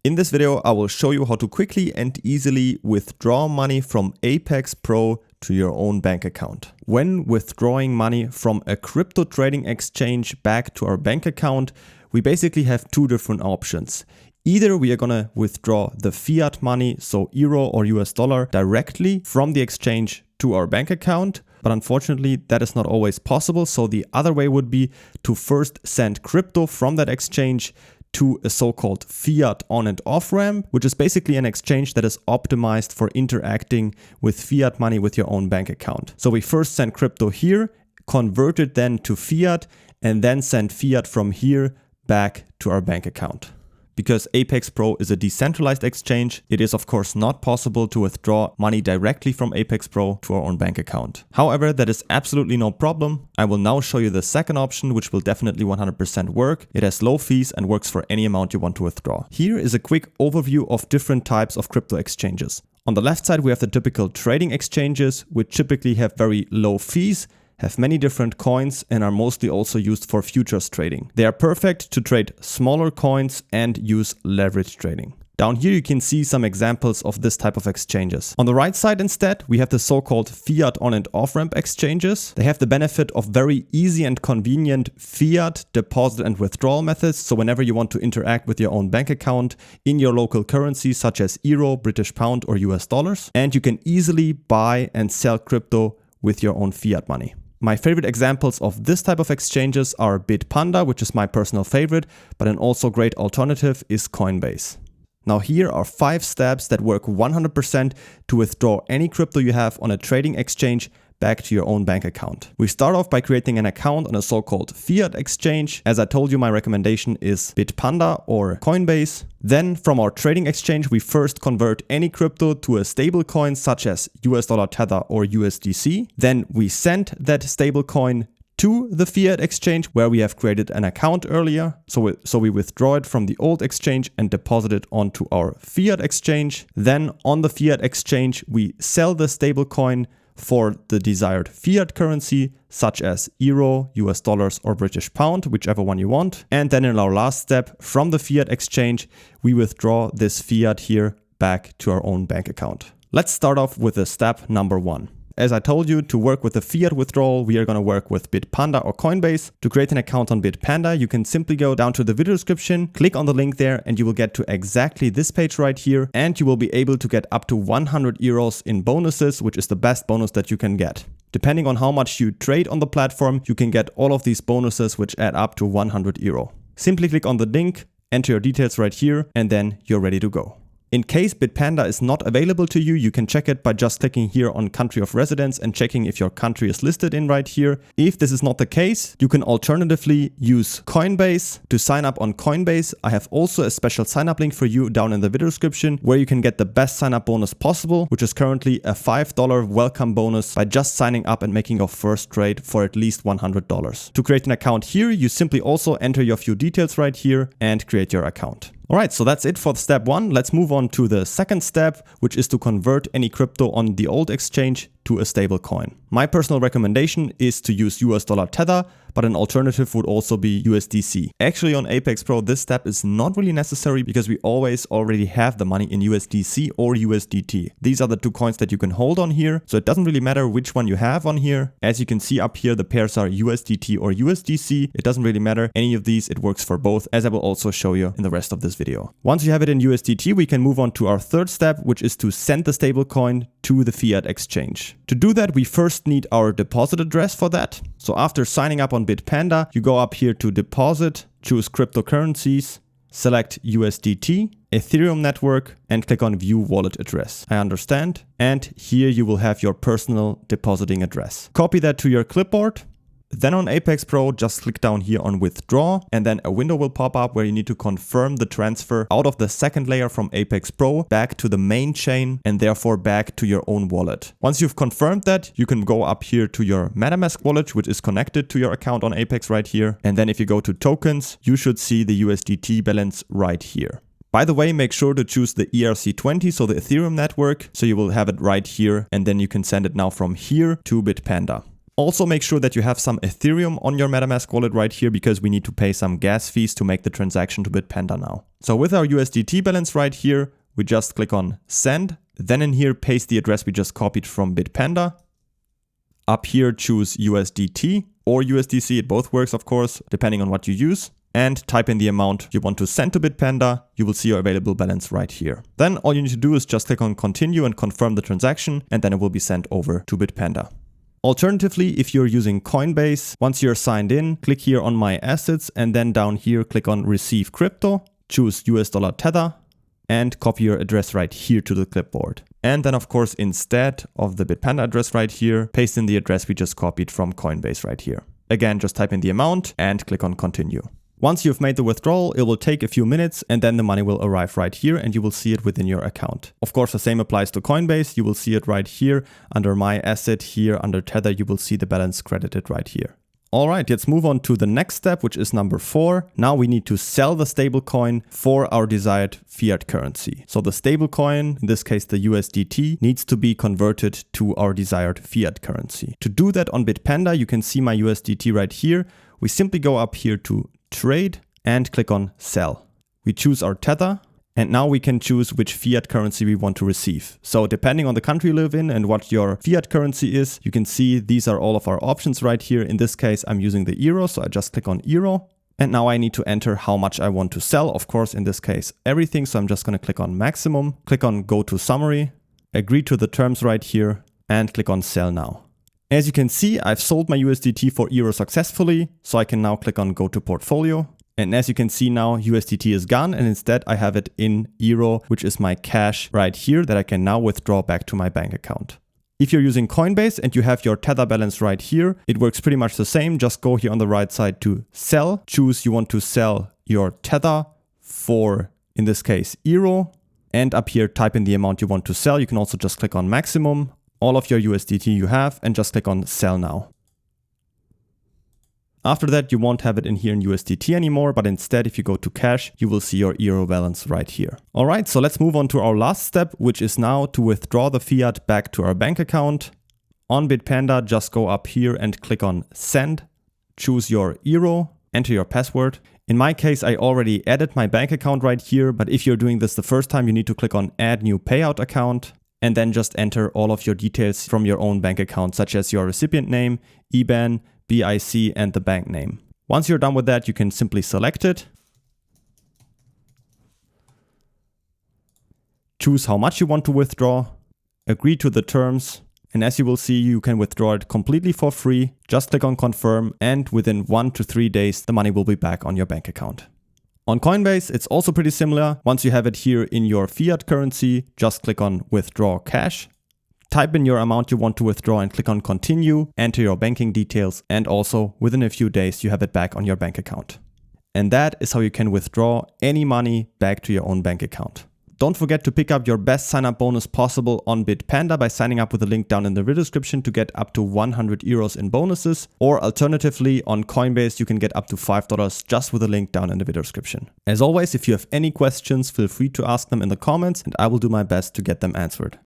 In this video, I will show you how to quickly and easily withdraw money from Apex Pro to your own bank account. When withdrawing money from a crypto trading exchange back to our bank account, we basically have two different options. Either we are gonna withdraw the fiat money, so euro or US dollar, directly from the exchange to our bank account, but unfortunately that is not always possible. So the other way would be to first send crypto from that exchange to a so-called fiat on and off ramp, which is basically an exchange that is optimized for interacting with fiat money with your own bank account. So we first send crypto here, convert it then to fiat, and then send fiat from here back to our bank account. Because Apex Pro is a decentralized exchange, it is of course not possible to withdraw money directly from Apex Pro to our own bank account. However, that is absolutely no problem. I will now show you the second option, which will definitely 100% work. It has low fees and works for any amount you want to withdraw. Here is a quick overview of different types of crypto exchanges. On the left side, we have the typical trading exchanges, which typically have very low fees, have many different coins, and are mostly also used for futures trading. They are perfect to trade smaller coins and use leverage trading. Down here you can see some examples of this type of exchanges. On the right side instead, we have the so-called fiat on and off ramp exchanges. They have the benefit of very easy and convenient fiat deposit and withdrawal methods. So whenever you want to interact with your own bank account in your local currency, such as euro, British pound, or US dollars, and you can easily buy and sell crypto with your own fiat money. My favorite examples of this type of exchanges are Bitpanda, which is my personal favorite, but an also great alternative is Coinbase. Now here are 5 steps that work 100% to withdraw any crypto you have on a trading exchange back to your own bank account. We start off by creating an account on a so-called fiat exchange. As I told you, my recommendation is Bitpanda or Coinbase. Then from our trading exchange, we first convert any crypto to a stablecoin such as US dollar Tether or USDC. Then we send that stablecoin to the fiat exchange where we have created an account earlier. So we withdraw it from the old exchange and deposit it onto our fiat exchange. Then on the fiat exchange, we sell the stablecoin for the desired fiat currency, such as euro, US dollars, or British pound, whichever one you want. And then in our last step, from the fiat exchange, we withdraw this fiat here back to our own bank account. Let's start off with the step number 1. As I told you, to work with the fiat withdrawal, we are going to work with Bitpanda or Coinbase. To create an account on Bitpanda, you can simply go down to the video description, click on the link there, and you will get to exactly this page right here. And you will be able to get up to 100 euros in bonuses, which is the best bonus that you can get. Depending on how much you trade on the platform, you can get all of these bonuses, which add up to 100 euro. Simply click on the link, enter your details right here, and then you're ready to go. In case Bitpanda is not available to you, you can check it by just clicking here on country of residence and checking if your country is listed in right here. If this is not the case, you can alternatively use Coinbase. To sign up on Coinbase, I have also a special sign up link for you down in the video description where you can get the best sign up bonus possible, which is currently a $5 welcome bonus by just signing up and making your first trade for at least $100. To create an account here, you simply also enter your few details right here and create your account. Alright, so that's it for step 1. Let's move on to the second step, which is to convert any crypto on the old exchange to a stable coin. My personal recommendation is to use US dollar Tether, but an alternative would also be USDC. Actually on Apex Pro, this step is not really necessary because we always already have the money in USDC or USDT. These are the 2 coins that you can hold on here, so it doesn't really matter which one you have on here. As you can see up here, the pairs are USDT or USDC. It doesn't really matter any of these, it works for both, as I will also show you in the rest of this video. Once you have it in USDT, we can move on to our third step, which is to send the stablecoin to the fiat exchange. To do that, we first need our deposit address for that. So after signing up on Bitpanda, you go up here to deposit, choose cryptocurrencies, select USDT, Ethereum network, and click on view wallet address. I understand. And here you will have your personal depositing address. Copy that to your clipboard. Then on Apex Pro, just click down here on withdraw, and then a window will pop up where you need to confirm the transfer out of the second layer from Apex Pro back to the main chain and therefore back to your own wallet. Once you've confirmed that, you can go up here to your MetaMask wallet, which is connected to your account on Apex right here. And then if you go to tokens, you should see the USDT balance right here. By the way, make sure to choose the ERC20, so the Ethereum network, so you will have it right here, and then you can send it now from here to Bitpanda. Also make sure that you have some Ethereum on your MetaMask wallet right here because we need to pay some gas fees to make the transaction to Bitpanda now. So with our USDT balance right here, we just click on send. Then in here, paste the address we just copied from Bitpanda. Up here, choose USDT or USDC. It both works, of course, depending on what you use. And type in the amount you want to send to Bitpanda. You will see your available balance right here. Then all you need to do is just click on continue and confirm the transaction, and then it will be sent over to Bitpanda. Alternatively, if you're using Coinbase, once you're signed in, click here on My Assets and then down here, click on Receive Crypto, choose US dollar Tether and copy your address right here to the clipboard. And then of course, instead of the Bitpanda address right here, paste in the address we just copied from Coinbase right here. Again, just type in the amount and click on Continue. Once you've made the withdrawal, it will take a few minutes and then the money will arrive right here and you will see it within your account. Of course, the same applies to Coinbase. You will see it right here under My Asset. Here under Tether, you will see the balance credited right here. All right, let's move on to the next step, which is number 4. Now we need to sell the stablecoin for our desired fiat currency. So the stablecoin, in this case the USDT, needs to be converted to our desired fiat currency. To do that on Bitpanda, you can see my USDT right here. We simply go up here to Trade and click on Sell. We choose our Tether and now we can choose which fiat currency we want to receive. So depending on the country you live in and what your fiat currency is, you can see these are all of our options right here. In this case, I'm using the euro, so I just click on euro. And now I need to enter how much I want to sell. Of course, in this case, everything. So I'm just going to click on maximum, click on go to summary, agree to the terms right here and click on sell now. As you can see, I've sold my USDT for euro successfully, so I can now click on go to portfolio. And as you can see now, USDT is gone and instead I have it in euro, which is my cash right here that I can now withdraw back to my bank account. If you're using Coinbase and you have your Tether balance right here, it works pretty much the same. Just go here on the right side to sell, choose you want to sell your Tether for, in this case, euro. And up here, type in the amount you want to sell. You can also just click on maximum, all of your USDT you have, and just click on sell now. After that, you won't have it in here in USDT anymore, but instead, if you go to cash, you will see your euro balance right here. All right, so let's move on to our last step, which is now to withdraw the fiat back to our bank account. On Bitpanda, just go up here and click on send, choose your euro, enter your password. In my case, I already added my bank account right here, but if you're doing this the first time, you need to click on add new payout account and then just enter all of your details from your own bank account, such as your recipient name, IBAN, BIC and the bank name. Once you're done with that, you can simply select it. Choose how much you want to withdraw, agree to the terms, and as you will see, you can withdraw it completely for free. Just click on confirm and within 1 to 3 days, the money will be back on your bank account. On Coinbase, it's also pretty similar. Once you have it here in your fiat currency, just click on withdraw cash. Type in your amount you want to withdraw and click on continue, enter your banking details, and also within a few days you have it back on your bank account. And that is how you can withdraw any money back to your own bank account. Don't forget to pick up your best sign-up bonus possible on Bitpanda by signing up with the link down in the video description to get up to 100 euros in bonuses. Or alternatively, on Coinbase, you can get up to $5 just with the link down in the video description. As always, if you have any questions, feel free to ask them in the comments and I will do my best to get them answered.